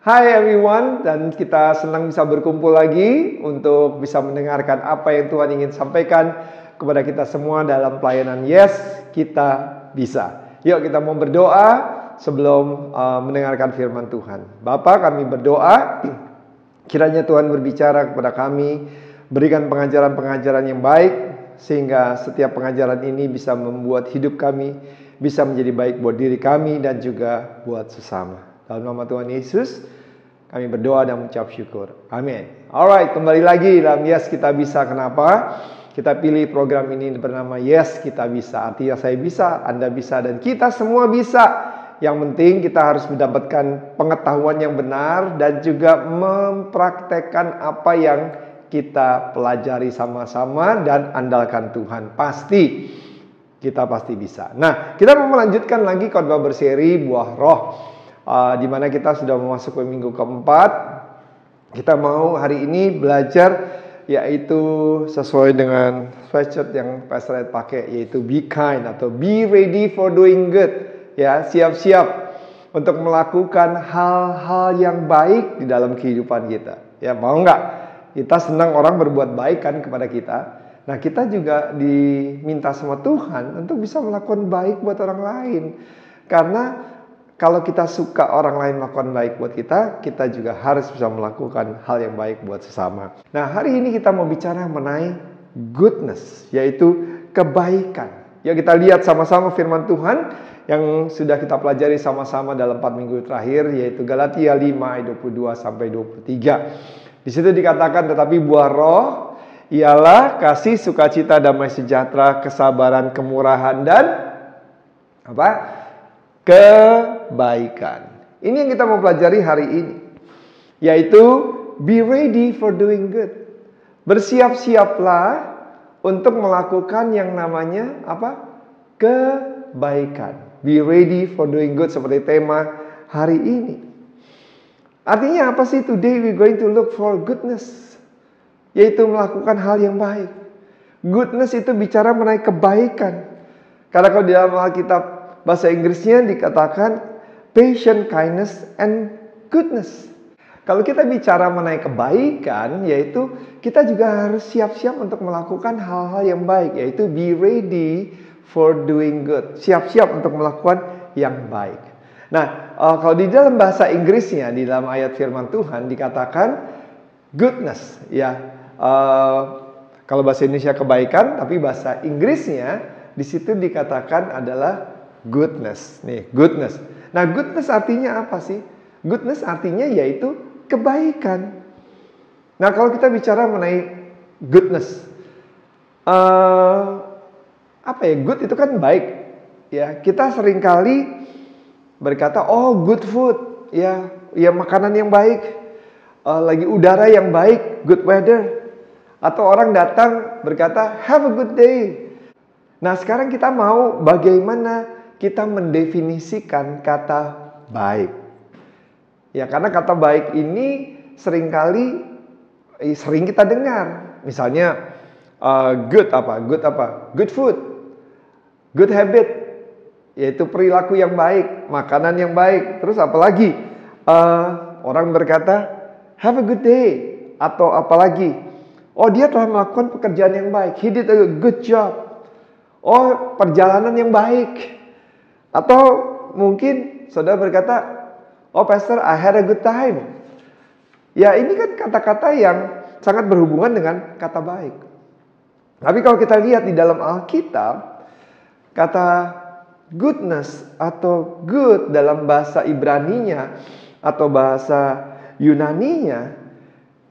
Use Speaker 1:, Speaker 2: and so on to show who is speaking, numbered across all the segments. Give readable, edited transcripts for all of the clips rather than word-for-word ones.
Speaker 1: Hai everyone, dan kita senang bisa berkumpul lagi untuk bisa mendengarkan apa yang Tuhan ingin sampaikan kepada kita semua dalam pelayanan Yes, Kita Bisa. Yuk kita mau berdoa sebelum mendengarkan firman Tuhan. Bapa, kami berdoa, kiranya Tuhan berbicara kepada kami, berikan pengajaran-pengajaran yang baik, sehingga setiap pengajaran ini bisa membuat hidup kami bisa menjadi baik buat diri kami dan juga buat sesama. Dalam nama Tuhan Yesus, kami berdoa dan mengucap syukur. Amin. Alright, kembali lagi dalam Yes Kita Bisa. Kenapa? Kita pilih program ini bernama Yes Kita Bisa. Artinya saya bisa, Anda bisa, dan kita semua bisa. Yang penting kita harus mendapatkan pengetahuan yang benar dan juga mempraktekkan apa yang kita pelajari sama-sama dan andalkan Tuhan. Kita pasti bisa. Nah, kita mau melanjutkan lagi khotbah berseri Buah Roh. Di mana kita sudah memasuki minggu keempat. Kita mau hari ini belajar yaitu sesuai dengan sweatshirt yang Pastor Ed pakai, yaitu be kind atau be ready for doing good. Ya, siap-siap untuk melakukan hal-hal yang baik di dalam kehidupan kita. Ya, mau nggak? Kita senang orang berbuat baik kan kepada kita. Nah, kita juga diminta sama Tuhan untuk bisa melakukan baik buat orang lain. Karena kalau kita suka orang lain melakukan baik buat kita, kita juga harus bisa melakukan hal yang baik buat sesama. Nah, hari ini kita mau bicara mengenai goodness, yaitu kebaikan. Ya, kita lihat sama-sama firman Tuhan yang sudah kita pelajari sama-sama dalam 4 minggu terakhir, yaitu Galatia 5 ayat 22 sampai 23. Di situ dikatakan, tetapi buah roh ialah kasih, sukacita, damai sejahtera, kesabaran, kemurahan, dan kebaikan. Ini yang kita mau pelajari hari ini, yaitu be ready for doing good. Bersiap-siaplah untuk melakukan yang namanya kebaikan. Be ready for doing good, seperti tema hari ini. Artinya apa sih? Today we going to look for goodness, yaitu melakukan hal yang baik. Goodness itu bicara mengenai kebaikan. Karena kalau di dalam Alkitab bahasa Inggrisnya dikatakan patience, kindness, and goodness. Kalau kita bicara mengenai kebaikan, yaitu kita juga harus siap-siap untuk melakukan hal-hal yang baik, yaitu be ready for doing good. Siap-siap untuk melakukan yang baik. Nah, kalau di dalam bahasa Inggrisnya, di dalam ayat firman Tuhan dikatakan goodness. Ya, kalau bahasa Indonesia kebaikan, tapi bahasa Inggrisnya di situ dikatakan adalah goodness. Nih, goodness. Nah, goodness artinya apa sih? Goodness artinya yaitu kebaikan. Nah, kalau kita bicara mengenai goodness, good itu kan baik. Ya, kita seringkali berkata, oh good food, ya makanan yang baik, lagi udara yang baik, good weather. Atau orang datang berkata, have a good day. Nah, sekarang kita mau bagaimana kita mendefinisikan kata baik. Ya, karena kata baik ini sering kita dengar. Misalnya good apa? Good food, good habit, yaitu perilaku yang baik, makanan yang baik. Terus apalagi orang berkata have a good day, atau apalagi oh dia telah melakukan pekerjaan yang baik, he did a good job. Oh, perjalanan yang baik. Atau mungkin saudara berkata, oh pastor, I had a good time. Ya, ini kan kata-kata yang sangat berhubungan dengan kata baik. Tapi kalau kita lihat di dalam Alkitab, kata goodness atau good dalam bahasa Ibraninya atau bahasa Yunaninya,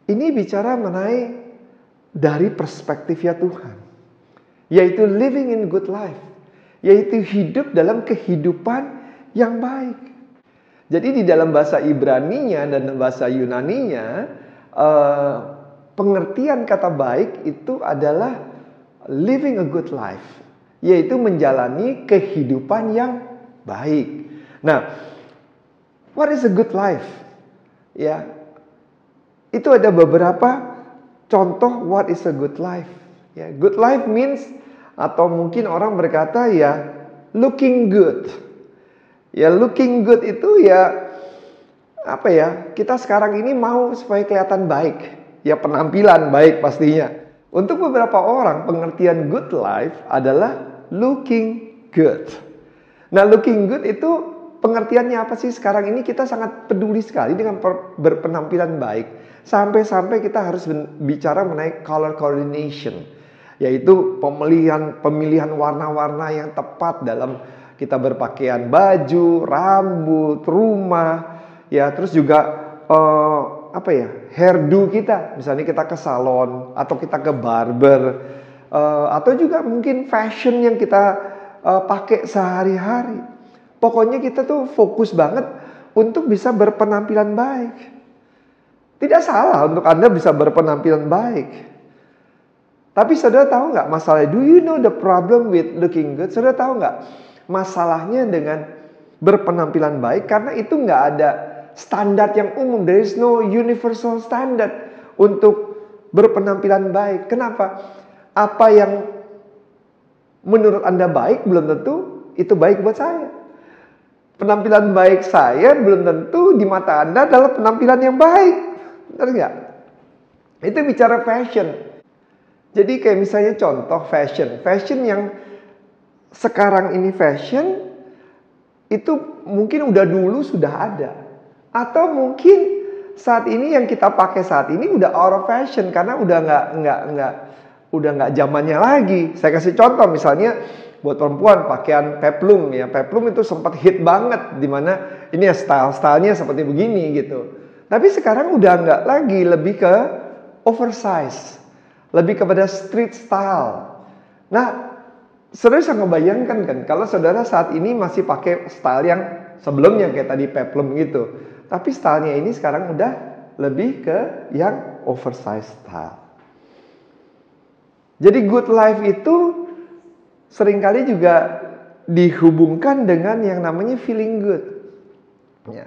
Speaker 1: ini bicara mengenai dari perspektif ya Tuhan, yaitu living in good life, yaitu hidup dalam kehidupan yang baik. Jadi di dalam bahasa Ibraninya dan bahasa Yunaninya, pengertian kata baik itu adalah living a good life, yaitu menjalani kehidupan yang baik. Nah, what is a good life? Ya, itu ada beberapa contoh what is a good life. Ya, good life means, atau mungkin orang berkata ya looking good. Ya, looking good itu ya apa ya, kita sekarang ini mau supaya kelihatan baik. Ya penampilan baik pastinya. Untuk beberapa orang pengertian good life adalah looking good. Nah looking good itu pengertiannya apa sih? Sekarang ini kita sangat peduli sekali dengan berpenampilan baik. Sampai-sampai kita harus bicara mengenai color coordination. Yaitu pemilihan warna-warna yang tepat dalam kita berpakaian, baju, rambut, rumah. Ya terus juga hairdo kita, misalnya kita ke salon atau kita ke barber, atau juga mungkin fashion yang kita pakai sehari-hari. Pokoknya kita tuh fokus banget untuk bisa berpenampilan baik. Tidak salah untuk Anda bisa berpenampilan baik. Tapi saudara tahu nggak masalahnya? Do you know the problem with looking good? Saudara tahu nggak masalahnya dengan berpenampilan baik? Karena itu nggak ada standar yang umum. There is no universal standard untuk berpenampilan baik. Kenapa? Apa yang menurut Anda baik belum tentu itu baik buat saya. Penampilan baik saya belum tentu di mata Anda adalah penampilan yang baik. Benar nggak? Itu bicara fashion. Jadi kayak misalnya contoh fashion. Fashion yang sekarang ini fashion itu mungkin udah dulu sudah ada. Atau mungkin saat ini yang kita pakai saat ini udah out of fashion karena udah nggak zamannya lagi. Saya kasih contoh misalnya buat perempuan pakaian peplum ya. Peplum itu sempat hit banget di mana ini ya stylenya seperti begini gitu. Tapi sekarang udah nggak lagi, lebih ke oversize, lebih kepada street style. Nah, saudara bisa ngebayangkan kan kalau saudara saat ini masih pakai style yang sebelumnya kayak tadi peplum gitu. Tapi stylenya ini sekarang udah lebih ke yang oversize style. Jadi good life itu seringkali juga dihubungkan dengan yang namanya feeling good. Ya,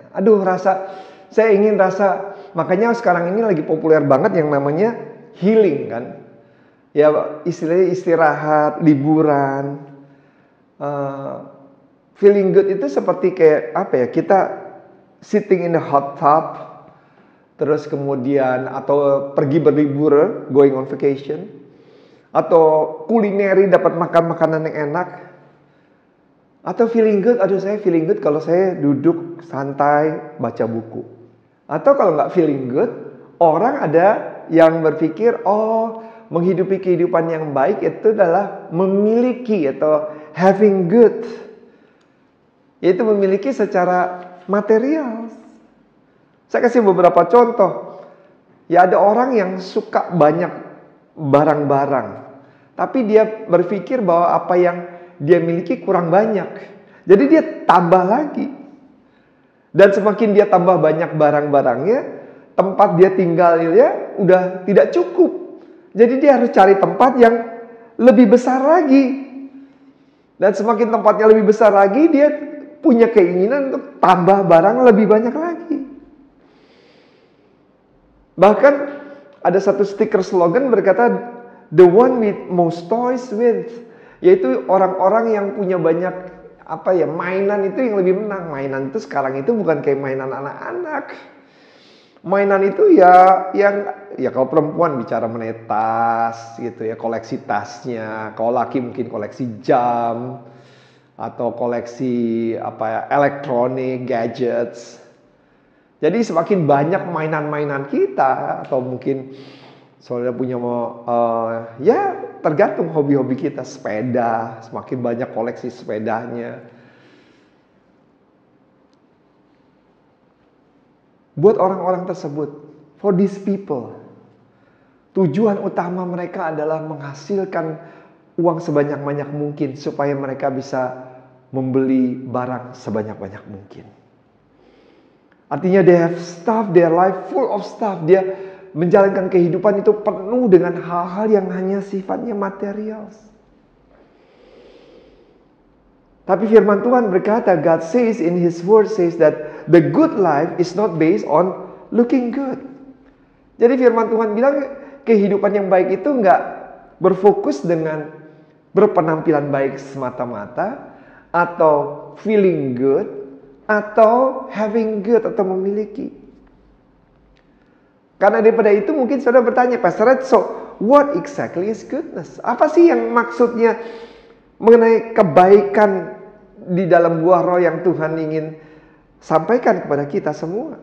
Speaker 1: saya ingin rasa, makanya sekarang ini lagi populer banget yang namanya healing kan. Ya istilahnya istirahat, liburan. Feeling good itu seperti kayak apa ya, kita sitting in the hot tub, terus kemudian atau pergi berlibur, going on vacation, atau kulineri dapat makan makanan yang enak, atau feeling good, saya feeling good kalau saya duduk santai baca buku. Atau kalau nggak feeling good, orang ada yang berpikir, menghidupi kehidupan yang baik itu adalah memiliki atau having good, yaitu memiliki secara material. Saya kasih beberapa contoh. Ya ada orang yang suka banyak barang-barang, tapi dia berpikir bahwa apa yang dia miliki kurang banyak. Jadi dia tambah lagi. Dan semakin dia tambah banyak barang-barangnya, tempat dia tinggalnya udah tidak cukup. Jadi dia harus cari tempat yang lebih besar lagi. Dan semakin tempatnya lebih besar lagi, dia punya keinginan untuk tambah barang lebih banyak lagi. Bahkan ada satu stiker slogan berkata, the one with most toys wins. Yaitu orang-orang yang punya banyak mainan itu yang lebih menang. Mainan itu sekarang itu bukan kayak mainan anak-anak. Mainan itu ya kalau perempuan bicara mengenai tas gitu ya, koleksi tasnya. Kalau laki mungkin koleksi jam atau koleksi elektronik, gadgets. Jadi semakin banyak mainan-mainan kita, atau mungkin saudara punya tergantung hobi-hobi kita. Sepeda, semakin banyak koleksi sepedanya. Buat orang-orang tersebut, for these people, tujuan utama mereka adalah menghasilkan uang sebanyak-banyak mungkin supaya mereka bisa membeli barang sebanyak-banyak mungkin. Artinya they have stuff, their life full of stuff. Dia menjalankan kehidupan itu penuh dengan hal-hal yang hanya sifatnya material. Tapi firman Tuhan berkata, God says in His word says that the good life is not based on looking good. Jadi firman Tuhan bilang kehidupan yang baik itu nggak berfokus dengan berpenampilan baik semata-mata atau feeling good atau having good atau memiliki. Karena daripada itu mungkin saudara bertanya, Pastor Ed, so what exactly is goodness? Apa sih yang maksudnya mengenai kebaikan di dalam buah roh yang Tuhan ingin sampaikan kepada kita semua?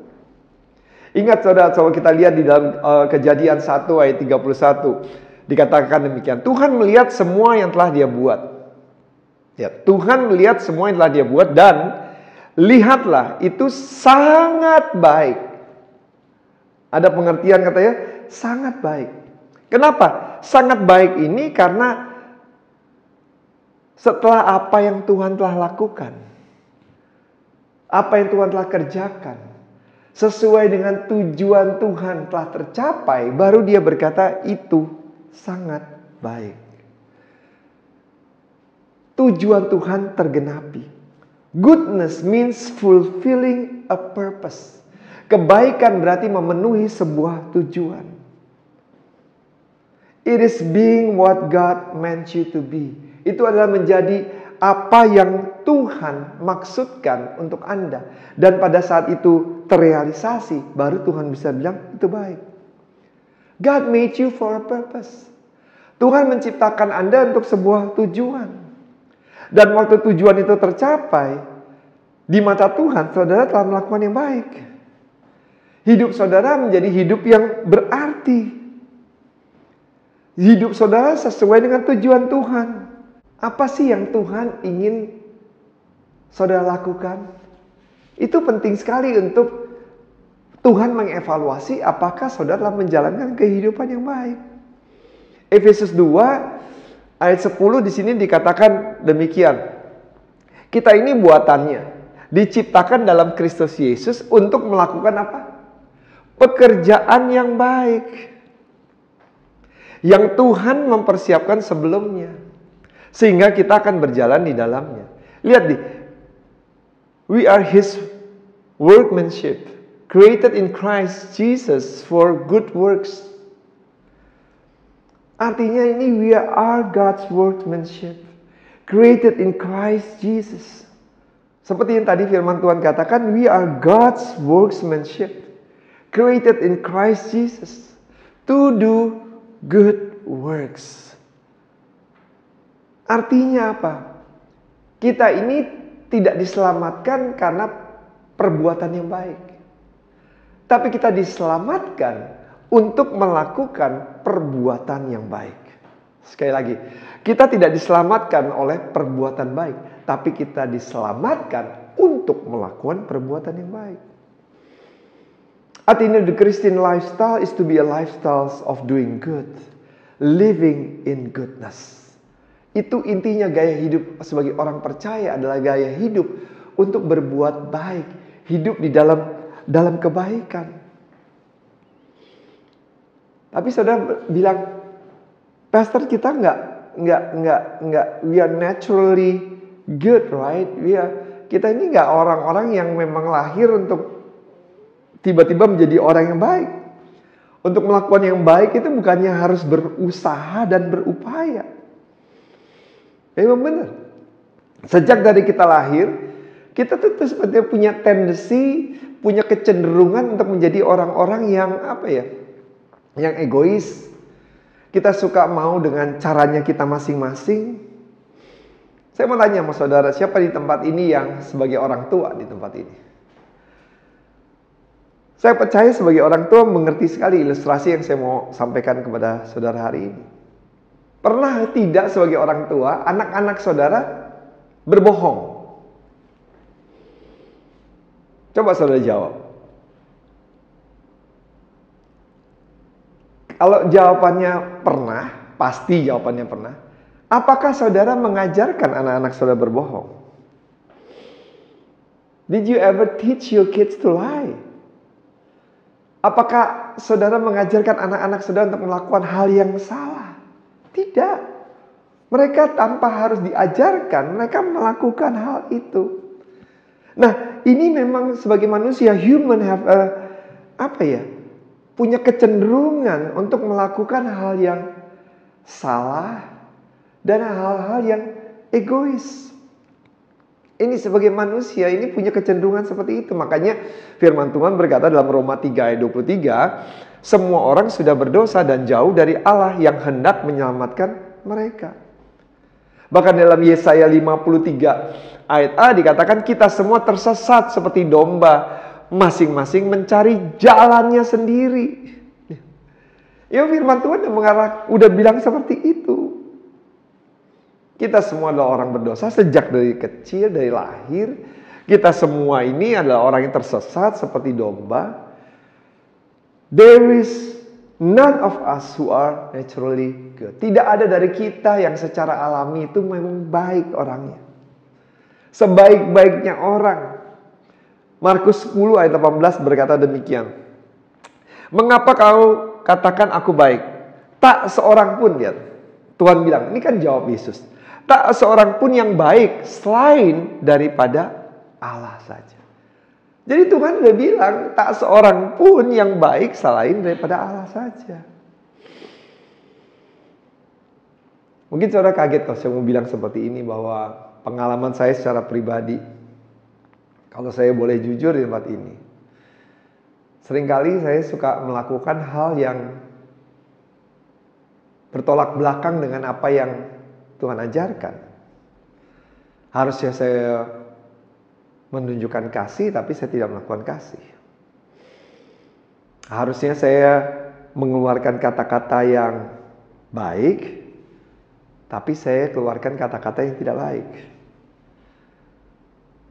Speaker 1: Ingat saudara, coba kita lihat di dalam Kejadian 1 ayat 31. Dikatakan demikian, Tuhan melihat semua yang telah dia buat. Ya, Tuhan melihat semua yang telah dia buat dan lihatlah itu sangat baik. Ada pengertian katanya, sangat baik. Kenapa? Sangat baik ini karena setelah apa yang Tuhan telah lakukan, apa yang Tuhan telah kerjakan, sesuai dengan tujuan Tuhan telah tercapai, baru dia berkata itu sangat baik. Tujuan Tuhan tergenapi. Goodness means fulfilling a purpose. Kebaikan berarti memenuhi sebuah tujuan. It is being what God meant you to be. Itu adalah menjadi apa yang Tuhan maksudkan untuk Anda. Dan pada saat itu terrealisasi, baru Tuhan bisa bilang itu baik. God made you for a purpose. Tuhan menciptakan Anda untuk sebuah tujuan. Dan waktu tujuan itu tercapai, di mata Tuhan, saudara telah melakukan yang baik. Hidup saudara menjadi hidup yang berarti. Hidup saudara sesuai dengan tujuan Tuhan. Apa sih yang Tuhan ingin saudara lakukan? Itu penting sekali untuk Tuhan mengevaluasi apakah saudara telah menjalankan kehidupan yang baik. Efesus 2 ayat 10 di sini dikatakan demikian. Kita ini buatannya, diciptakan dalam Kristus Yesus untuk melakukan apa? Pekerjaan yang baik yang Tuhan mempersiapkan sebelumnya, sehingga kita akan berjalan di dalamnya. Lihat nih, we are His workmanship, created in Christ Jesus for good works. Artinya ini we are God's workmanship, created in Christ Jesus. Seperti yang tadi firman Tuhan katakan, we are God's workmanship, created in Christ Jesus to do good works. Artinya apa? Kita ini tidak diselamatkan karena perbuatan yang baik, tapi kita diselamatkan untuk melakukan perbuatan yang baik. Sekali lagi, kita tidak diselamatkan oleh perbuatan baik, tapi kita diselamatkan untuk melakukan perbuatan yang baik. Artinya the Christian lifestyle is to be a lifestyle of doing good, living in goodness. Itu intinya gaya hidup sebagai orang percaya adalah gaya hidup untuk berbuat baik, hidup di dalam kebaikan. Tapi saudara bilang, Pastor, kita nggak, we are naturally good, right? Kita ini nggak orang-orang yang memang lahir untuk tiba-tiba menjadi orang yang baik. Untuk melakukan yang baik itu bukannya harus berusaha dan berupaya. Memang benar. Sejak dari kita lahir, kita tuh sepertinya punya tendensi, punya kecenderungan untuk menjadi orang-orang yang yang egois. Kita suka mau dengan caranya kita masing-masing. Saya mau tanya sama saudara, siapa di tempat ini yang sebagai orang tua di tempat ini? Saya percaya sebagai orang tua mengerti sekali ilustrasi yang saya mau sampaikan kepada saudara hari ini. Pernah tidak sebagai orang tua, anak-anak saudara berbohong? Coba saudara jawab. Kalau jawabannya pernah, pasti jawabannya pernah. Apakah saudara mengajarkan anak-anak saudara berbohong? Did you ever teach your kids to lie? Apakah saudara mengajarkan anak-anak saudara untuk melakukan hal yang salah? Tidak. Mereka tanpa harus diajarkan, mereka melakukan hal itu. Nah, ini memang sebagai manusia, human have punya kecenderungan untuk melakukan hal yang salah dan hal-hal yang egois. Ini sebagai manusia, ini punya kecenderungan seperti itu. Makanya firman Tuhan berkata dalam Roma 3 ayat 23, semua orang sudah berdosa dan jauh dari Allah yang hendak menyelamatkan mereka. Bahkan dalam Yesaya 53 ayat A dikatakan kita semua tersesat seperti domba, masing-masing mencari jalannya sendiri. Ya firman Tuhan udah bilang seperti itu. Kita semua adalah orang berdosa sejak dari kecil, dari lahir. Kita semua ini adalah orang yang tersesat seperti domba. There is none of us who are naturally good. Tidak ada dari kita yang secara alami itu memang baik orangnya. Sebaik-baiknya orang. Markus 10 ayat 18 berkata demikian. Mengapa kau katakan aku baik? Tak seorang pun, lihat. Tuhan bilang, ini kan jawab Yesus. Tak seorang pun yang baik selain daripada Allah saja. Jadi Tuhan udah bilang, tak seorang pun yang baik selain daripada Allah saja. Mungkin saudara kaget kalau saya mau bilang seperti ini, bahwa pengalaman saya secara pribadi, kalau saya boleh jujur di tempat ini, seringkali saya suka melakukan hal yang bertolak belakang dengan apa yang Tuhan ajarkan. Harusnya saya menunjukkan kasih, tapi saya tidak melakukan kasih. Harusnya saya mengeluarkan kata-kata yang baik, tapi saya keluarkan kata-kata yang tidak baik.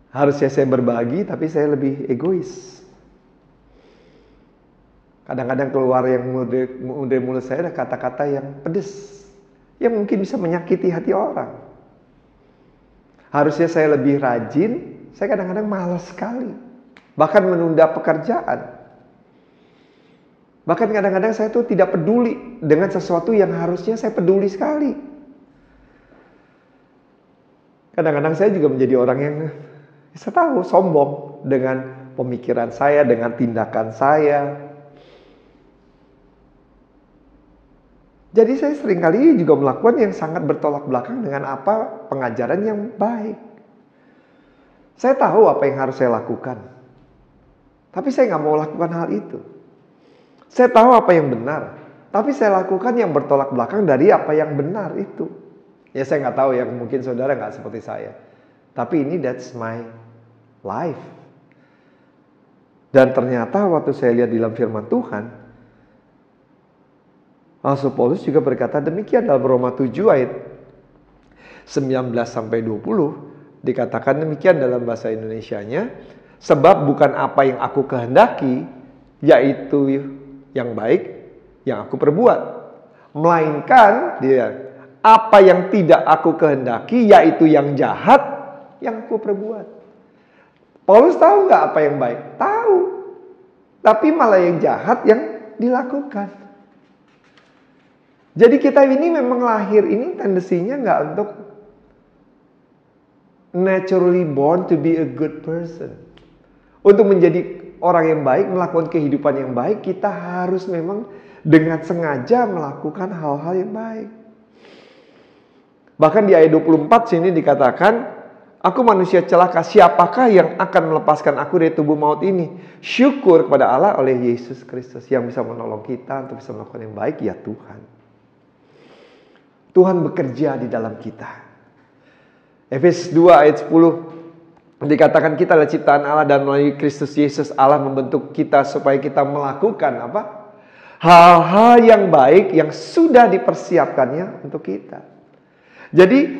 Speaker 1: Harusnya saya berbagi, tapi saya lebih egois. Kadang-kadang keluar yang dari mulut saya ada kata-kata yang pedes, yang mungkin bisa menyakiti hati orang. Harusnya saya lebih rajin, saya kadang-kadang malas sekali. Bahkan menunda pekerjaan. Bahkan kadang-kadang saya tuh tidak peduli dengan sesuatu yang harusnya saya peduli sekali. Kadang-kadang saya juga menjadi orang yang saya tahu sombong dengan pemikiran saya, dengan tindakan saya. Jadi saya seringkali juga melakukan yang sangat bertolak belakang dengan apa pengajaran yang baik. Saya tahu apa yang harus saya lakukan. Tapi saya nggak mau lakukan hal itu. Saya tahu apa yang benar. Tapi saya lakukan yang bertolak belakang dari apa yang benar itu. Ya saya nggak tahu ya, mungkin saudara nggak seperti saya. Tapi ini that's my life. Dan ternyata waktu saya lihat di dalam firman Tuhan, Rasul Paulus juga berkata demikian dalam Roma 7 ayat 19-20. Dikatakan demikian dalam bahasa Indonesianya. Sebab bukan apa yang aku kehendaki, yaitu yang baik, yang aku perbuat. Melainkan apa yang tidak aku kehendaki, yaitu yang jahat, yang aku perbuat. Paulus tahu nggak apa yang baik? Tahu. Tapi malah yang jahat yang dilakukan. Jadi kita ini memang lahir ini tendensinya nggak untuk naturally born to be a good person. Untuk menjadi orang yang baik, melakukan kehidupan yang baik, kita harus memang dengan sengaja melakukan hal-hal yang baik. Bahkan di ayat 24 sini dikatakan, aku manusia celaka, siapakah yang akan melepaskan aku dari tubuh maut ini? Syukur kepada Allah oleh Yesus Kristus yang bisa menolong kita untuk bisa melakukan yang baik, ya Tuhan. Tuhan bekerja di dalam kita. Efesus 2 ayat 10 dikatakan kita adalah ciptaan Allah dan melalui Kristus Yesus Allah membentuk kita supaya kita melakukan apa? Hal-hal yang baik yang sudah dipersiapkannya untuk kita. Jadi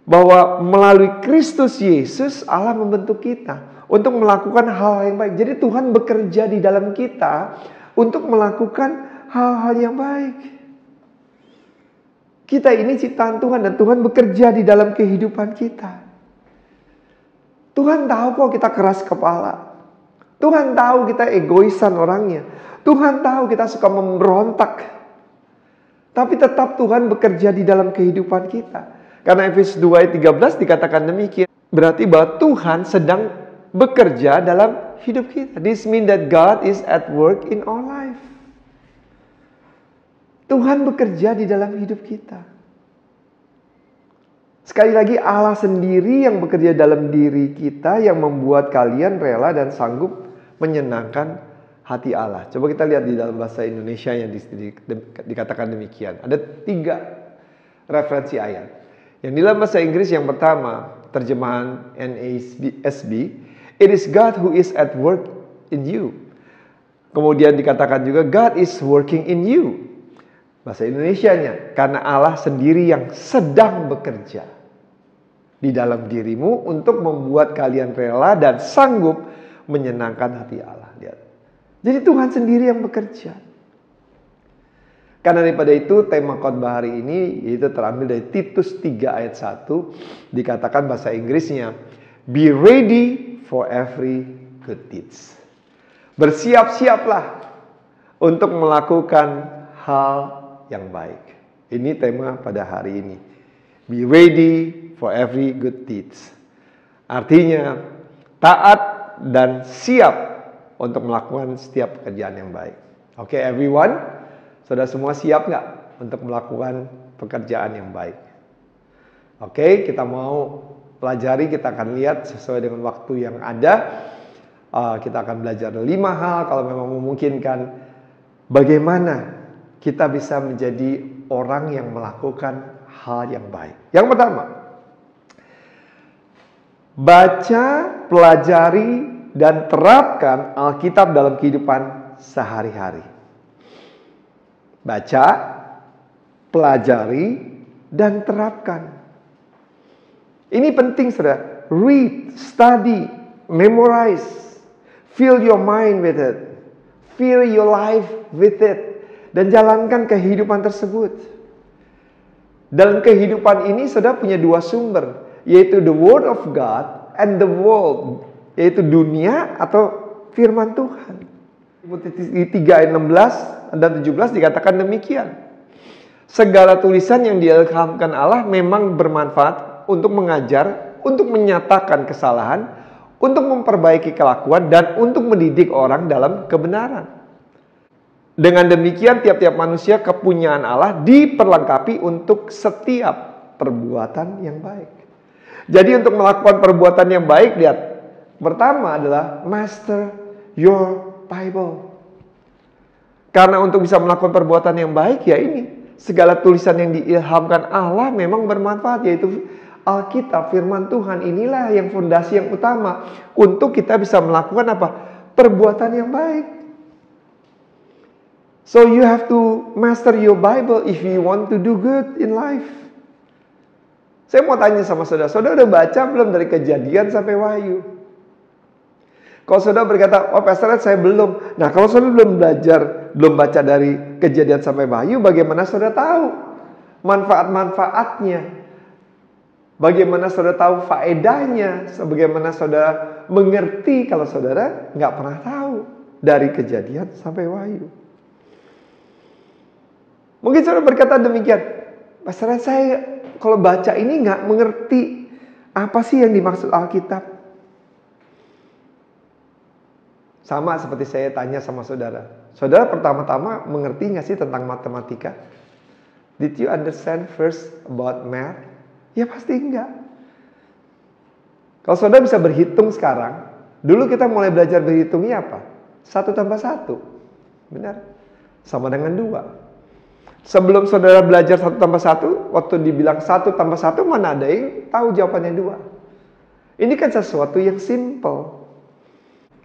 Speaker 1: bahwa melalui Kristus Yesus Allah membentuk kita untuk melakukan hal yang baik. Jadi Tuhan bekerja di dalam kita untuk melakukan hal-hal yang baik. Kita ini ciptaan Tuhan dan Tuhan bekerja di dalam kehidupan kita. Tuhan tahu kok kita keras kepala. Tuhan tahu kita egoisan orangnya. Tuhan tahu kita suka memberontak. Tapi tetap Tuhan bekerja di dalam kehidupan kita. Karena Efesus 2 ayat 13 dikatakan demikian. Berarti bahwa Tuhan sedang bekerja dalam hidup kita. This means that God is at work in our life. Tuhan bekerja di dalam hidup kita. Sekali lagi, Allah sendiri yang bekerja dalam diri kita yang membuat kalian rela dan sanggup menyenangkan hati Allah. Coba kita lihat di dalam bahasa Indonesia yang dikatakan demikian. Ada 3 referensi ayat. Yang di dalam bahasa Inggris yang pertama, terjemahan NASB, it is God who is at work in you. Kemudian dikatakan juga God is working in you. Bahasa Indonesianya, karena Allah sendiri yang sedang bekerja di dalam dirimu untuk membuat kalian rela dan sanggup menyenangkan hati Allah. Lihat. Jadi Tuhan sendiri yang bekerja. Karena daripada itu tema khotbah hari ini yaitu terambil dari Titus 3 ayat 1. Dikatakan bahasa Inggrisnya, be ready for every good deeds. Bersiap-siaplah untuk melakukan hal yang baik. Ini tema pada hari ini. Be ready for every good deeds. Artinya taat dan siap untuk melakukan setiap pekerjaan yang baik. Oke, everyone? Saudara semua siap nggak untuk melakukan pekerjaan yang baik? Oke, kita mau pelajari, kita akan lihat sesuai dengan waktu yang ada. Kita akan belajar 5 hal kalau memang memungkinkan. Bagaimana kita bisa menjadi orang yang melakukan hal yang baik. Yang pertama, baca, pelajari, dan terapkan Alkitab dalam kehidupan sehari-hari. Baca, pelajari, dan terapkan. Ini penting, saudara. Read, study, memorize, fill your mind with it, fill your life with it, dan jalankan kehidupan tersebut. Dalam kehidupan ini, saudara punya 2 sumber, yaitu the Word of God and the world, yaitu dunia atau firman Tuhan. Di 3 ayat 16 dan 17 dikatakan demikian. Segala tulisan yang diilhamkan Allah memang bermanfaat untuk mengajar, untuk menyatakan kesalahan, untuk memperbaiki kelakuan, dan untuk mendidik orang dalam kebenaran. Dengan demikian tiap-tiap manusia kepunyaan Allah diperlengkapi untuk setiap perbuatan yang baik. Jadi untuk melakukan perbuatan yang baik, lihat. Pertama adalah master your Bible. Karena untuk bisa melakukan perbuatan yang baik, ya ini. Segala tulisan yang diilhamkan Allah memang bermanfaat, yaitu Alkitab, firman Tuhan. Inilah yang fondasi yang utama untuk kita bisa melakukan apa? Perbuatan yang baik. So you have to master your Bible if you want to do good in life. Saya mau tanya sama saudara, saudara udah baca belum dari Kejadian sampai Wahyu? Kalau saudara berkata, oh Pastor, saya belum. Nah, kalau saudara belum belajar, belum baca dari Kejadian sampai Wahyu, bagaimana saudara tahu manfaat-manfaatnya? Bagaimana saudara tahu faedahnya? Bagaimana saudara mengerti kalau saudara nggak pernah tahu dari Kejadian sampai Wahyu? Mungkin saudara berkata demikian, Pastor, saya kalau baca ini nggak mengerti apa sih yang dimaksud Alkitab. Sama seperti saya tanya sama saudara. Saudara pertama-tama mengerti nggak sih tentang matematika? Did you understand first about math? Ya pasti enggak. Kalau saudara bisa berhitung sekarang, dulu kita mulai belajar berhitungnya apa? 1 tambah 1. Benar? Sama dengan 2. Sebelum saudara belajar 1 tambah 1, waktu dibilang 1 tambah 1, mana ada yang tahu jawabannya 2. Ini kan sesuatu yang simple.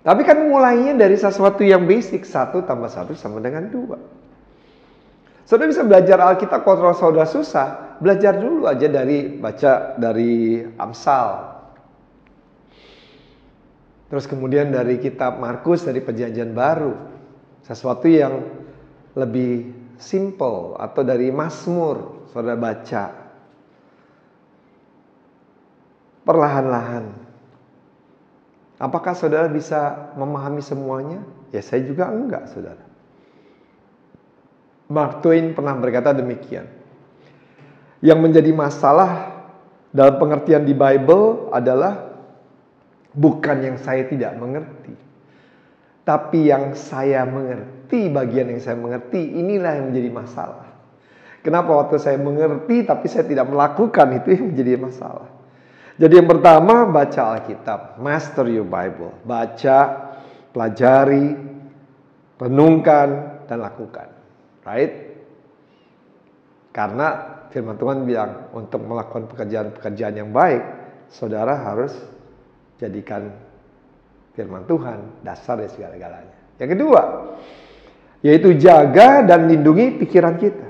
Speaker 1: Tapi kan mulainya dari sesuatu yang basic. 1 tambah 1 sama dengan 2. Saudara bisa belajar Alkitab kalau saudara susah. Belajar dulu aja baca dari Amsal. Terus kemudian dari kitab Markus, dari Perjanjian Baru. Sesuatu yang lebih simple. Atau dari Mazmur, saudara baca. Perlahan-lahan. Apakah saudara bisa memahami semuanya? Ya saya juga enggak, saudara. Mark Twain pernah berkata demikian. Yang menjadi masalah dalam pengertian di Bible adalah bukan yang saya tidak mengerti, tapi yang saya mengerti, bagian yang saya mengerti, inilah yang menjadi masalah. Kenapa waktu saya mengerti tapi saya tidak melakukan, itu yang menjadi masalah. Jadi yang pertama, baca Alkitab, master your Bible. Baca, pelajari, renungkan, dan lakukan. Right? Karena firman Tuhan bilang, untuk melakukan pekerjaan-pekerjaan yang baik, saudara harus jadikan firman Tuhan dasar dari segala-galanya. Yang kedua, yaitu jaga dan lindungi pikiran kita.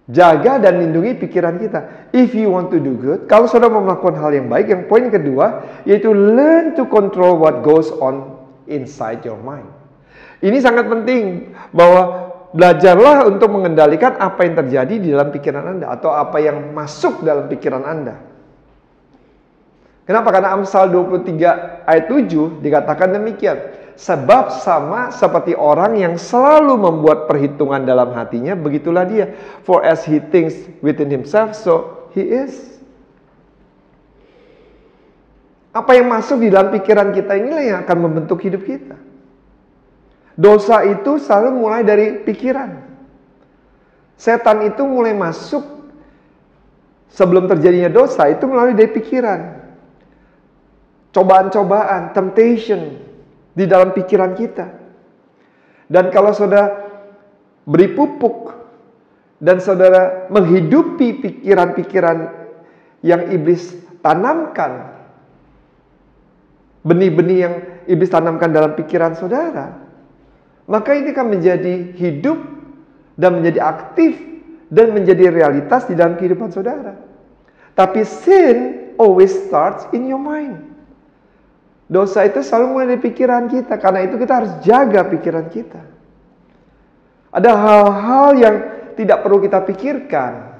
Speaker 1: Jaga dan lindungi pikiran kita. If you want to do good, kalau saudara mau melakukan hal yang baik, yang poin kedua, yaitu learn to control what goes on inside your mind. Ini sangat penting, bahwa belajarlah untuk mengendalikan apa yang terjadi di dalam pikiran Anda, atau apa yang masuk dalam pikiran Anda. Kenapa? Karena Amsal 23 ayat 7 dikatakan demikian. Sebab sama seperti orang yang selalu membuat perhitungan dalam hatinya, begitulah dia. For as he thinks within himself, so he is. Apa yang masuk di dalam pikiran kita inilah yang akan membentuk hidup kita. Dosa itu selalu mulai dari pikiran. Setan itu mulai masuk sebelum terjadinya dosa, itu melalui dari pikiran. Cobaan-cobaan, temptation di dalam pikiran kita. Dan kalau saudara beri pupuk dan saudara menghidupi pikiran-pikiran yang iblis tanamkan, benih-benih yang iblis tanamkan dalam pikiran saudara, maka ini akan menjadi hidup dan menjadi aktif dan menjadi realitas di dalam kehidupan saudara. Tapi sin always starts in your mind. Dosa itu selalu mulai dari pikiran kita. Karena itu kita harus jaga pikiran kita. Ada hal-hal yang tidak perlu kita pikirkan.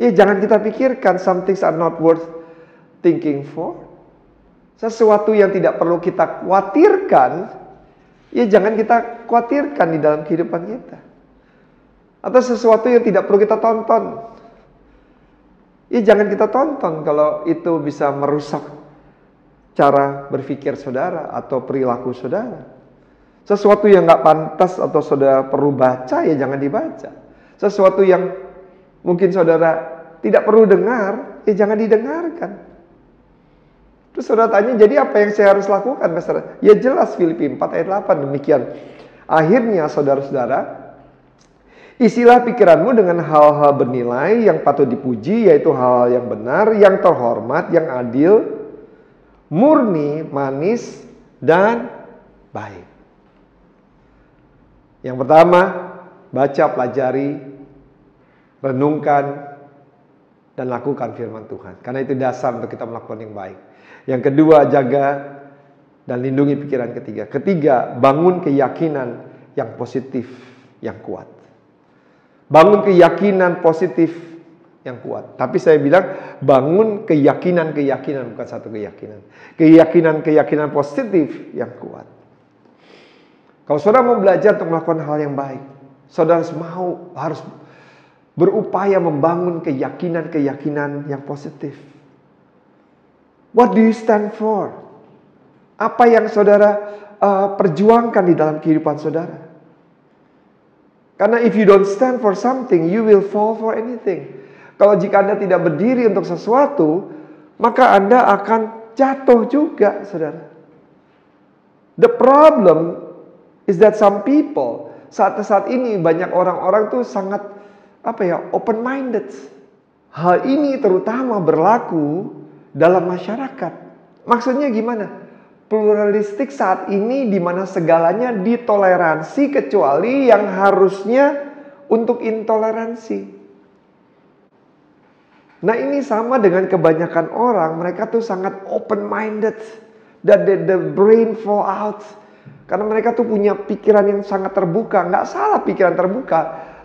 Speaker 1: Ya, jangan kita pikirkan. Some things are not worth thinking for. Sesuatu yang tidak perlu kita khawatirkan, ya jangan kita khawatirkan di dalam kehidupan kita. Atau sesuatu yang tidak perlu kita tonton, ya jangan kita tonton kalau itu bisa merusak cara berpikir saudara atau perilaku saudara. Sesuatu yang nggak pantas atau saudara perlu baca, ya jangan dibaca. Sesuatu yang mungkin saudara tidak perlu dengar, ya jangan didengarkan. Terus saudara tanya, jadi apa yang saya harus lakukan, Pastor? Ya jelas, Filipi 4 ayat 8 demikian. Akhirnya saudara-saudara, isilah pikiranmu dengan hal-hal bernilai yang patut dipuji, yaitu hal yang benar, yang terhormat, yang adil, murni, manis, dan baik. Yang pertama, baca, pelajari, renungkan, dan lakukan firman Tuhan. Karena itu dasar untuk kita melakukan yang baik. Yang kedua, jaga dan lindungi pikiran ketiga. Ketiga, bangun keyakinan yang positif, yang kuat. Bangun keyakinan positif yang kuat. Tapi saya bilang bangun keyakinan-keyakinan, bukan satu keyakinan. Keyakinan-keyakinan positif yang kuat. Kalau saudara mau belajar untuk melakukan hal yang baik, saudara harus berupaya membangun keyakinan-keyakinan yang positif. What do you stand for? Apa yang saudara perjuangkan di dalam kehidupan saudara? Karena if you don't stand for something, you will fall for anything. Kalau jika Anda tidak berdiri untuk sesuatu, maka Anda akan jatuh juga, saudara. The problem is that some people, saat ini banyak orang-orang tuh sangat open-minded. Hal ini terutama berlaku dalam masyarakat. Maksudnya gimana? Pluralistik saat ini di mana segalanya ditoleransi kecuali yang harusnya untuk intoleransi. Nah ini sama dengan kebanyakan orang, mereka tuh sangat open-minded, dan the brain fall out. Karena mereka tuh punya pikiran yang sangat terbuka. Nggak salah pikiran terbuka,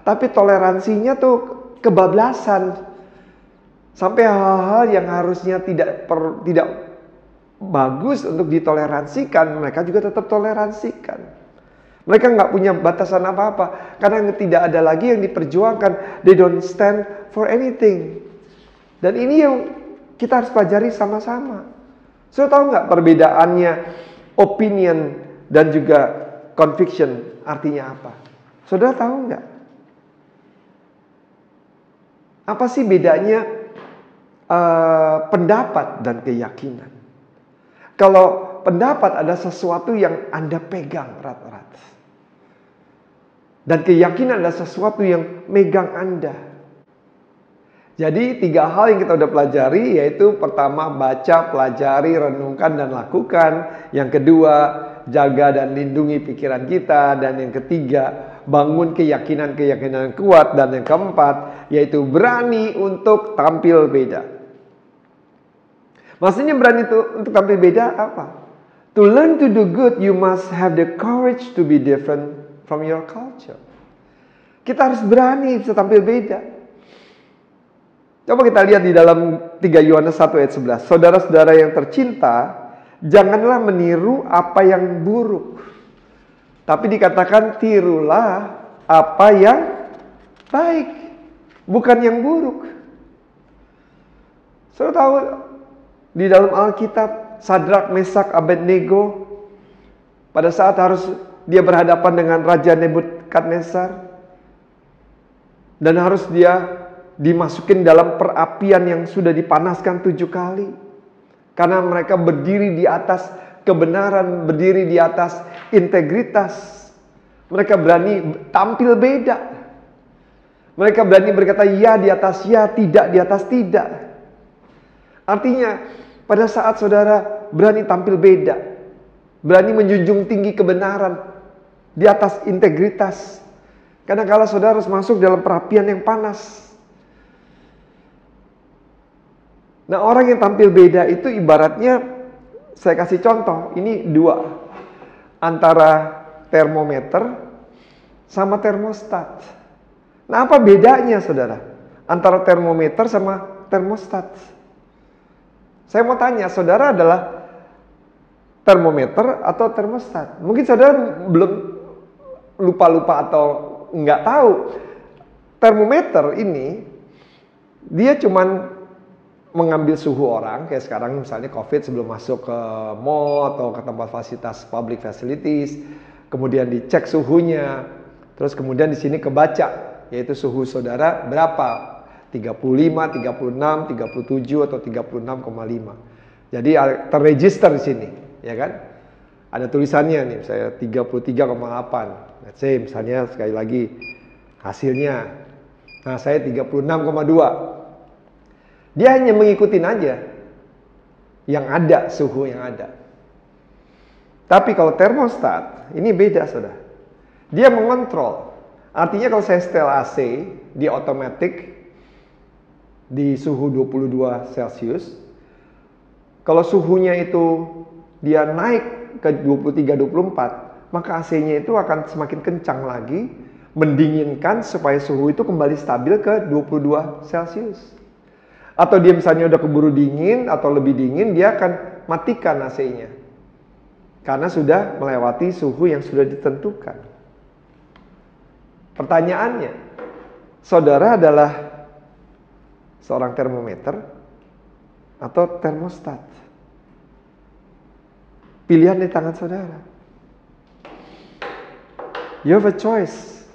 Speaker 1: tapi toleransinya tuh kebablasan. Sampai hal-hal yang harusnya tidak bagus untuk ditoleransikan, mereka juga tetap toleransikan. Mereka nggak punya batasan apa-apa, karena tidak ada lagi yang diperjuangkan. They don't stand for anything. Dan ini yang kita harus pelajari sama-sama. Saudara tahu nggak perbedaannya opinion dan juga conviction artinya apa? Saudara tahu nggak? Apa sih bedanya pendapat dan keyakinan? Kalau pendapat ada sesuatu yang Anda pegang erat-erat. Dan keyakinan adalah sesuatu yang megang Anda. Jadi 3 hal yang kita udah pelajari, yaitu pertama baca, pelajari, renungkan, dan lakukan. Yang kedua, jaga dan lindungi pikiran kita. Dan yang ketiga, bangun keyakinan-keyakinan kuat. Dan yang keempat, yaitu berani untuk tampil beda. Maksudnya berani untuk tampil beda apa? To learn to do good, you must have the courage to be different from your culture. Kita harus berani bisa tampil beda. Coba kita lihat di dalam 3 Yohanes 1 ayat 11. Saudara-saudara yang tercinta, janganlah meniru apa yang buruk. Tapi dikatakan tirulah apa yang baik, bukan yang buruk. Saudara tahu di dalam Alkitab, Sadrak, Mesak, Abednego pada saat harus dia berhadapan dengan Raja Nebukadnezar dan harus dia dimasukin dalam perapian yang sudah dipanaskan 7 kali. Karena mereka berdiri di atas kebenaran, berdiri di atas integritas. Mereka berani tampil beda. Mereka berani berkata ya di atas ya, tidak di atas tidak. Artinya pada saat saudara berani tampil beda, berani menjunjung tinggi kebenaran di atas integritas. Kadang-kala saudara harus masuk dalam perapian yang panas. Nah, orang yang tampil beda itu ibaratnya, saya kasih contoh, ini 2. Antara termometer sama termostat. Nah, apa bedanya saudara? Antara termometer sama termostat. Saya mau tanya, saudara adalah termometer atau termostat? Mungkin saudara belum lupa-lupa atau nggak tahu. Termometer ini, dia cuman mengambil suhu orang, kayak sekarang misalnya COVID sebelum masuk ke mall atau ke tempat fasilitas public facilities, kemudian dicek suhunya, terus kemudian di sini kebaca, yaitu suhu saudara berapa, 35, 36, 37 atau 36,5. Jadi terregister di sini, ya kan? Ada tulisannya nih, saya 33,8. Let's say misalnya sekali lagi hasilnya. Nah, saya 36,2. Dia hanya mengikutin aja yang ada, suhu yang ada. Tapi kalau termostat, ini beda saudara. Dia mengontrol. Artinya kalau saya setel AC, dia otomatis di suhu 22 Celcius. Kalau suhunya itu dia naik ke 23-24, maka AC-nya itu akan semakin kencang lagi, mendinginkan supaya suhu itu kembali stabil ke 22 Celcius. Atau dia misalnya udah keburu dingin atau lebih dingin, dia akan matikan AC-nya. Karena sudah melewati suhu yang sudah ditentukan. Pertanyaannya, saudara adalah seorang termometer atau termostat? Pilihan di tangan saudara. You have a choice.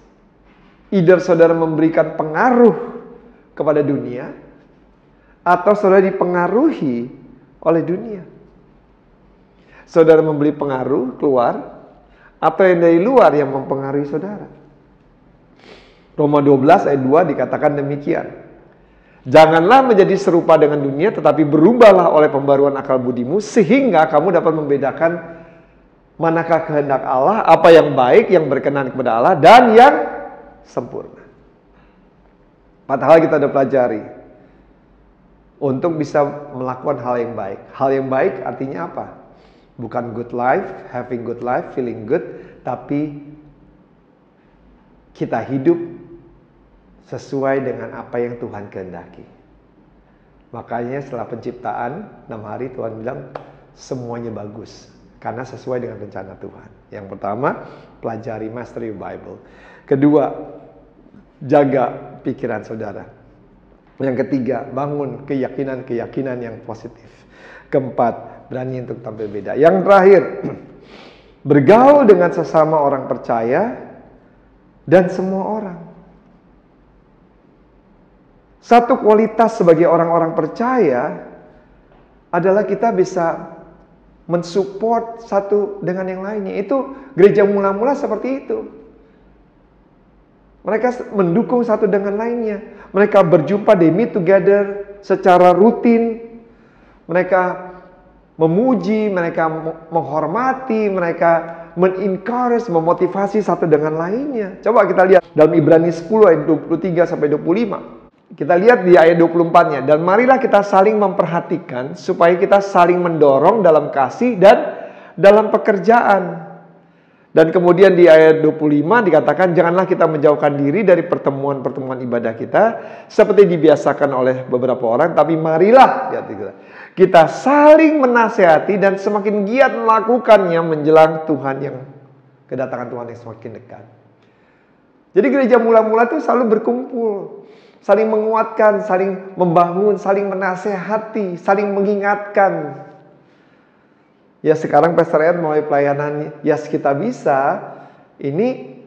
Speaker 1: Either saudara memberikan pengaruh kepada dunia, atau saudara dipengaruhi oleh dunia. Saudara membeli pengaruh keluar, atau yang dari luar yang mempengaruhi saudara. Roma 12 ayat 2 dikatakan demikian. Janganlah menjadi serupa dengan dunia, tetapi berubahlah oleh pembaruan akal budimu, sehingga kamu dapat membedakan manakah kehendak Allah, apa yang baik, yang berkenan kepada Allah, dan yang sempurna. 4 hal kita sudah pelajari untuk bisa melakukan hal yang baik. Hal yang baik artinya apa? Bukan good life, having good life, feeling good, tapi kita hidup sesuai dengan apa yang Tuhan kehendaki. Makanya setelah penciptaan 6 hari Tuhan bilang semuanya bagus karena sesuai dengan rencana Tuhan. Yang pertama, pelajari mastery Bible. Kedua, jaga pikiran saudara. Yang ketiga, bangun keyakinan-keyakinan yang positif. Keempat, berani untuk tampil beda. Yang terakhir, bergaul dengan sesama orang percaya dan semua orang. Satu kualitas sebagai orang-orang percaya adalah kita bisa mensupport satu dengan yang lainnya. Itu gereja mula-mula seperti itu. Mereka mendukung satu dengan lainnya. Mereka berjumpa, they meet together secara rutin. Mereka memuji, mereka menghormati, mereka men-encourage, memotivasi satu dengan lainnya. Coba kita lihat dalam Ibrani 10 ayat 23 sampai 25. Kita lihat di ayat 24-nya. Dan marilah kita saling memperhatikan supaya kita saling mendorong dalam kasih dan dalam pekerjaan. Dan kemudian di ayat 25 dikatakan, janganlah kita menjauhkan diri dari pertemuan-pertemuan ibadah kita seperti dibiasakan oleh beberapa orang, tapi marilah kita saling menasehati dan semakin giat melakukannya menjelang Tuhan yang kedatangan Tuhan yang semakin dekat. Jadi gereja mula-mula itu selalu berkumpul, saling menguatkan, saling membangun, saling menasehati, saling mengingatkan. Ya sekarang Pastor Ed mulai pelayanan Yes Kita Bisa, ini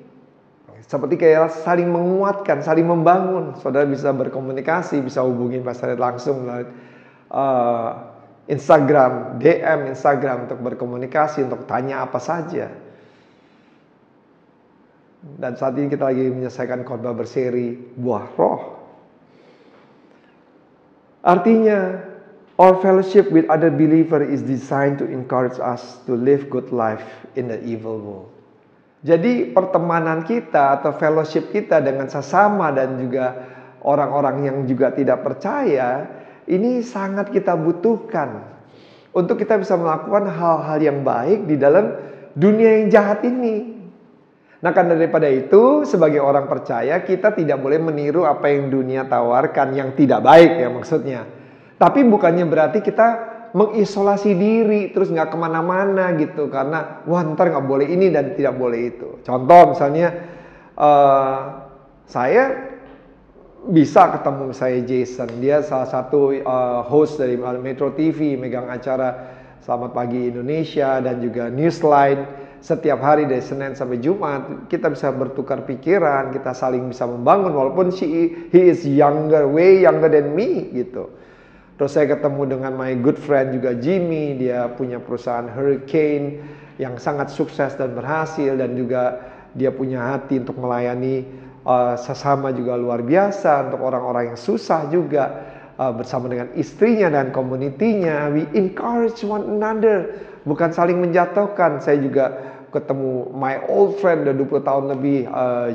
Speaker 1: seperti kayak saling menguatkan, saling membangun. Saudara bisa berkomunikasi, bisa hubungi Pastor Ed langsung melalui Instagram, DM Instagram untuk berkomunikasi, untuk tanya apa saja. Dan saat ini kita lagi menyelesaikan khotbah berseri Buah Roh. Artinya, our fellowship with other believer is designed to encourage us to live good life in the evil world. Jadi pertemanan kita atau fellowship kita dengan sesama dan juga orang-orang yang juga tidak percaya, ini sangat kita butuhkan untuk kita bisa melakukan hal-hal yang baik di dalam dunia yang jahat ini. Nah, karena daripada itu, sebagai orang percaya, kita tidak boleh meniru apa yang dunia tawarkan yang tidak baik ya maksudnya. Tapi bukannya berarti kita mengisolasi diri, terus nggak kemana-mana gitu. Karena, wah ntar nggak boleh ini dan tidak boleh itu. Contoh misalnya, saya bisa ketemu saya Jason. Dia salah satu host dari Metro TV, megang acara Selamat Pagi Indonesia dan juga Newsline. Setiap hari dari Senin sampai Jumat, kita bisa bertukar pikiran, kita saling bisa membangun. Walaupun he is younger, way younger than me gitu. Terus saya ketemu dengan my good friend juga Jimmy, dia punya perusahaan Hurricane yang sangat sukses dan berhasil, dan juga dia punya hati untuk melayani sesama juga luar biasa, untuk orang-orang yang susah juga, bersama dengan istrinya dan komunitinya. We encourage one another, bukan saling menjatuhkan. Saya juga ketemu my old friend udah 20 tahun lebih,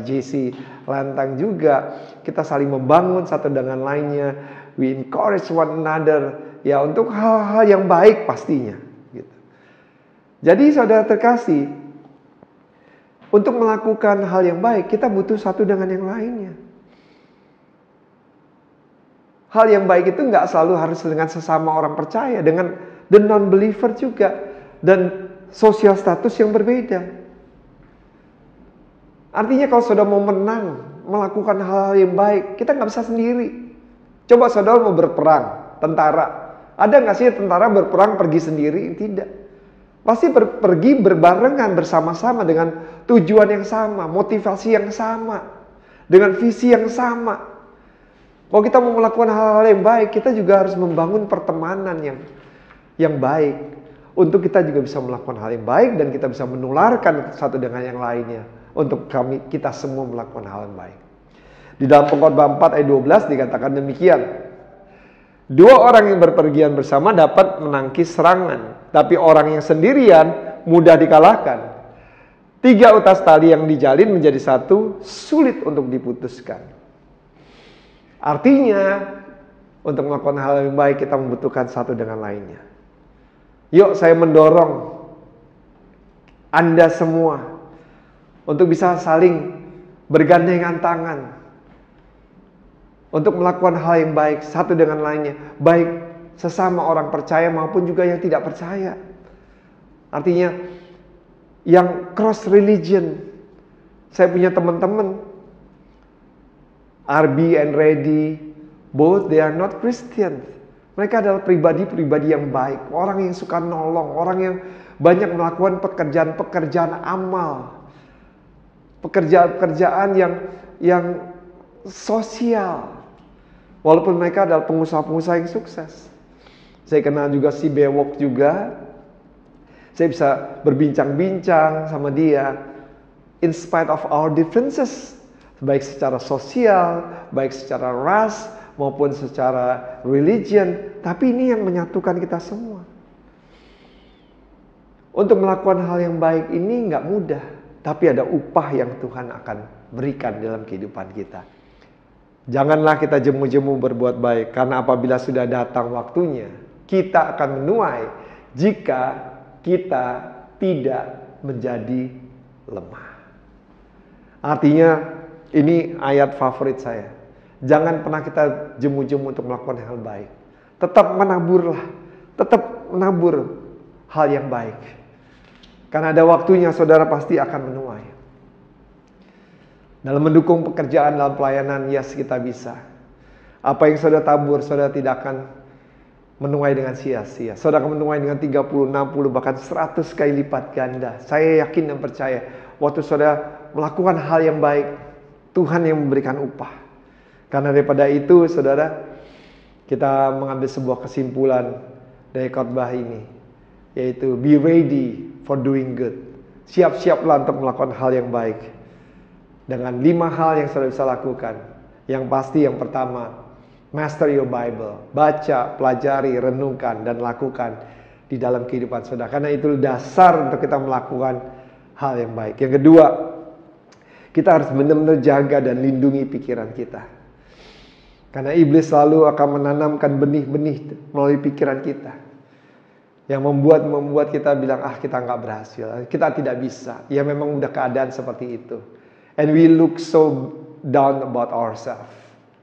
Speaker 1: JC Lantang juga. Kita saling membangun satu dengan lainnya. We encourage one another, ya untuk hal-hal yang baik pastinya. Gitu. Jadi saudara terkasih, untuk melakukan hal yang baik kita butuh satu dengan yang lainnya. Hal yang baik itu nggak selalu harus dengan sesama orang percaya, dengan the non-believer juga, dan sosial status yang berbeda. Artinya kalau saudara mau menang, melakukan hal yang baik, kita nggak bisa sendiri. Coba saudara mau berperang, tentara. Ada nggak sih tentara berperang pergi sendiri? Tidak. Pasti pergi berbarengan bersama-sama dengan tujuan yang sama, motivasi yang sama, dengan visi yang sama. Kalau kita mau melakukan hal-hal yang baik, kita juga harus membangun pertemanan yang baik. Untuk kita juga bisa melakukan hal yang baik dan kita bisa menularkan satu dengan yang lainnya. Untuk kita semua melakukan hal yang baik. Di dalam Pengkhotbah 4 ayat 12 dikatakan demikian. 2 orang yang berpergian bersama dapat menangkis serangan, tapi orang yang sendirian mudah dikalahkan. 3 utas tali yang dijalin menjadi satu, sulit untuk diputuskan. Artinya, untuk melakukan hal yang baik kita membutuhkan satu dengan lainnya. Yuk saya mendorong Anda semua untuk bisa saling bergandengan tangan untuk melakukan hal yang baik satu dengan lainnya, baik sesama orang percaya maupun juga yang tidak percaya. Artinya yang cross religion. Saya punya teman-teman RB and Ready, both they are not Christian. Mereka adalah pribadi-pribadi yang baik, orang yang suka nolong, orang yang banyak melakukan pekerjaan-pekerjaan amal, pekerjaan-pekerjaan yang sosial. Walaupun mereka adalah pengusaha-pengusaha yang sukses. Saya kenal juga si Bewok juga. Saya bisa berbincang-bincang sama dia. In spite of our differences. Baik secara sosial, baik secara ras, maupun secara religion. Tapi ini yang menyatukan kita semua. Untuk melakukan hal yang baik ini nggak mudah. Tapi ada upah yang Tuhan akan berikan dalam kehidupan kita. Janganlah kita jemu-jemu berbuat baik. Karena apabila sudah datang waktunya, kita akan menuai jika kita tidak menjadi lemah. Artinya, ini ayat favorit saya. Jangan pernah kita jemu-jemu untuk melakukan hal baik. Tetap menaburlah. Tetap menabur hal yang baik. Karena ada waktunya saudara pasti akan menuai. Dalam mendukung pekerjaan dalam pelayanan, yes kita bisa. Apa yang saudara tabur, saudara tidak akan menuai dengan sia-sia. Saudara akan menuai dengan 30, 60, bahkan 100 kali lipat ganda. Saya yakin dan percaya, waktu saudara melakukan hal yang baik, Tuhan yang memberikan upah. Karena daripada itu, saudara, kita mengambil sebuah kesimpulan dari khotbah ini, yaitu be ready for doing good. Siap-siaplah untuk melakukan hal yang baik. Dengan 5 hal yang saudara bisa lakukan. Yang pasti yang pertama, master your Bible. Baca, pelajari, renungkan, dan lakukan di dalam kehidupan saudara. Karena itu dasar untuk kita melakukan hal yang baik. Yang kedua, kita harus benar-benar jaga dan lindungi pikiran kita. Karena iblis selalu akan menanamkan benih-benih melalui pikiran kita. Yang membuat kita bilang, kita nggak berhasil. Kita tidak bisa. Ya memang udah keadaan seperti itu. And we look so down about ourselves.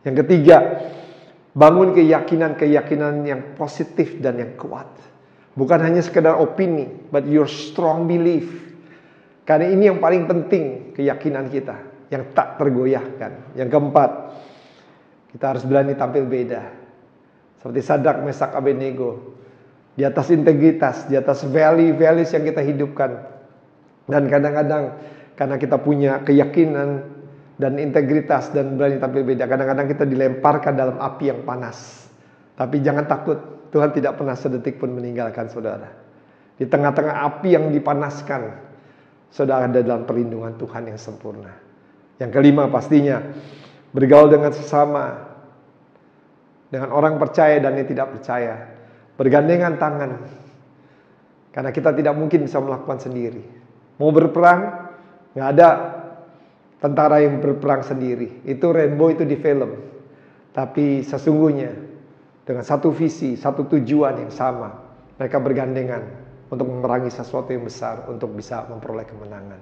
Speaker 1: Yang ketiga, bangun keyakinan-keyakinan yang positif dan yang kuat. Bukan hanya sekedar opini, but your strong belief. Karena ini yang paling penting, keyakinan kita. Yang tak tergoyahkan. Yang keempat, kita harus berani tampil beda. Seperti Sadrak, Mesak, Abednego. Di atas integritas, di atas values yang kita hidupkan. Dan kadang-kadang karena kita punya keyakinan dan integritas dan berani tampil beda, kadang-kadang kita dilemparkan dalam api yang panas. Tapi jangan takut, Tuhan tidak pernah sedetik pun meninggalkan saudara. Di tengah-tengah api yang dipanaskan, saudara ada dalam perlindungan Tuhan yang sempurna. Yang kelima pastinya, bergaul dengan sesama, dengan orang percaya dan yang tidak percaya. Bergandengan tangan. Karena kita tidak mungkin bisa melakukan sendiri. Mau berperang, nggak ada tentara yang berperang sendiri. Itu Rainbow itu di film. Tapi sesungguhnya dengan satu visi, satu tujuan yang sama, mereka bergandengan untuk memerangi sesuatu yang besar untuk bisa memperoleh kemenangan.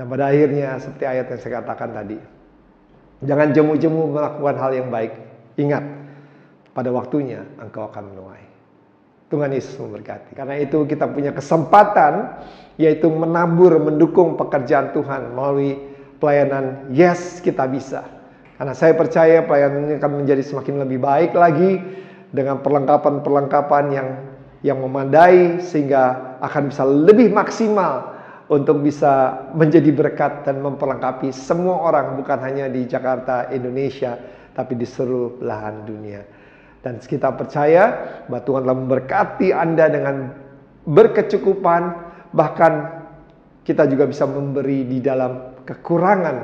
Speaker 1: Dan pada akhirnya seperti ayat yang saya katakan tadi, jangan jemu-jemu melakukan hal yang baik. Ingat, pada waktunya engkau akan menuai. Tuhan Yesus memberkati. Karena itu kita punya kesempatan, yaitu menabur, mendukung pekerjaan Tuhan melalui pelayanan Yes Kita Bisa. Karena saya percaya pelayanan ini akan menjadi semakin lebih baik lagi dengan perlengkapan-perlengkapan yang memadai sehingga akan bisa lebih maksimal untuk bisa menjadi berkat dan memperlengkapi semua orang, bukan hanya di Jakarta, Indonesia, tapi di seluruh belahan dunia. Dan kita percaya bahwa Tuhan telah memberkati Anda dengan berkecukupan, bahkan kita juga bisa memberi di dalam kekurangan,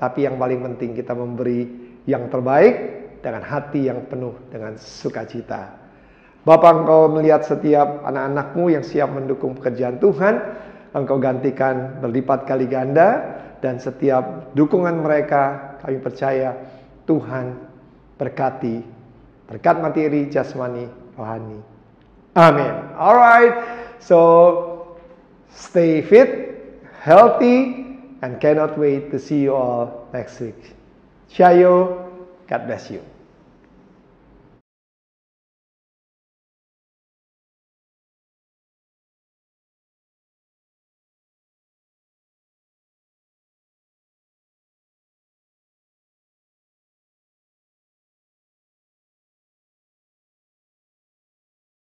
Speaker 1: tapi yang paling penting kita memberi yang terbaik dengan hati yang penuh dengan sukacita. Bapa, Engkau melihat setiap anak-anak-Mu yang siap mendukung pekerjaan Tuhan, Engkau gantikan berlipat kali ganda, dan setiap dukungan mereka kami percaya Tuhan berkati. Berkat materi, jasmani, rohani. Amin. Alright, so stay fit, healthy, and cannot wait to see you all next week. Shayo, God bless you.